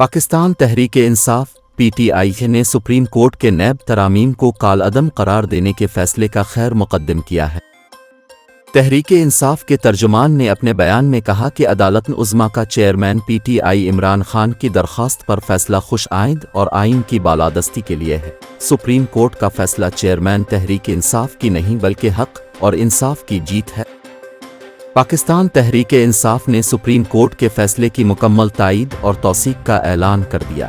Pakistan Tehreek Insaf P T I نے supreme court کے NAB ترامیم کو کالعدم قرار دینے کے فیصلے کا خیر مقدم کیا ہے۔ تحریک انصاف کے ترجمان نے اپنے بیان میں کہا کہ عدالت عظمیٰ کا chairman P T I Imran Khan کی درخواست پر فیصلہ خوش آئند اور آئین کی بالادستی کے لیے ہے۔ سپریم کورٹ کا فیصلہ چیئرمین تحریک انصاف کی نہیں بلکہ حق اور انصاف کی جیت ہے۔ پاکستان تحریک انصاف نے سپریم کورٹ کے فیصلے کی مکمل تائید اور توثیق کا اعلان کر دیا۔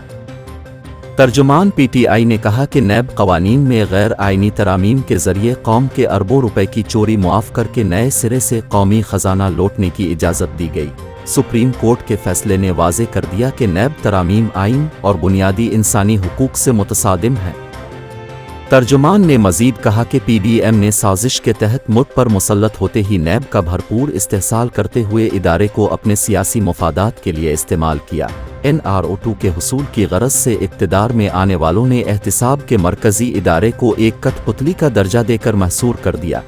ترجمان پی ٹی آئی نے کہا کہ نیب قوانین میں غیر آئینی ترامیم کے ذریعے قوم کے اربوں روپے کی چوری معاف کر کے نئے سرے سے قومی خزانہ لوٹنے کی اجازت دی گئی۔ سپریم کورٹ کے فیصلے نے واضح کر دیا کہ نیب ترامیم آئین اور بنیادی انسانی حقوق سے متصادم ہے۔ ترجمان نے مزید کہا کہ پی ڈی ایم نے سازش کے تحت ملک پر مسلط ہوتے ہی نیب کا بھرپور استحصال کرتے ہوئے ادارے کو اپنے سیاسی مفادات کے لیے استعمال کیا۔ NRO2 کے حصول کی غرض سے اقتدار میں آنے والوں نے احتساب کے مرکزی ادارے کو ایک کٹھ پتلی کا درجہ دے کر محصور کر دیا۔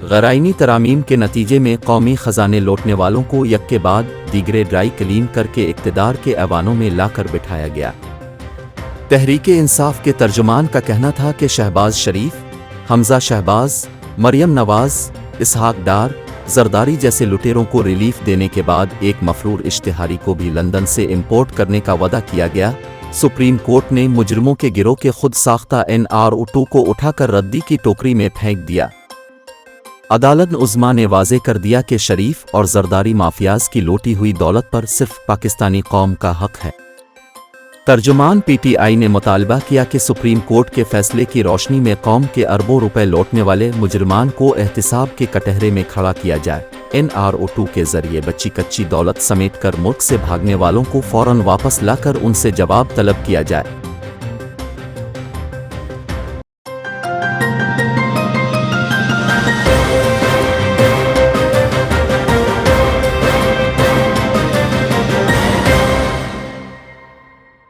غیرآئینی ترامیم کے نتیجے میں قومی خزانے لوٹنے والوں کو یک کے بعد دیگرے ڈرائی کلین کر کے اقتدار کے ایوانوں میں لا کر بٹھایا گیا۔ تحریک انصاف کے ترجمان کا کہنا تھا کہ شہباز شریف، حمزہ شہباز، مریم نواز، اسحاق ڈار، زرداری جیسے لٹیروں کو ریلیف دینے کے بعد ایک مفرور اشتہاری کو بھی لندن سے امپورٹ کرنے کا وعدہ کیا گیا۔ سپریم کورٹ نے مجرموں کے گروہ کے خود ساختہ NRO2 کو اٹھا کر ردی کی ٹوکری میں پھینک دیا۔ عدالت عظمیٰ نے واضح کر دیا کہ شریف اور زرداری مافیاز کی لوٹی ہوئی دولت پر صرف پاکستانی قوم کا حق ہے۔ ترجمان پی ٹی آئی نے مطالبہ کیا کہ سپریم کورٹ کے فیصلے کی روشنی میں قوم کے اربوں روپے لوٹنے والے مجرمان کو احتساب کے کٹہرے میں کھڑا کیا جائے۔ NRO2 کے ذریعے بچی کچی دولت سمیٹ کر ملک سے بھاگنے والوں کو فوراً واپس لا کر ان سے جواب طلب کیا جائے۔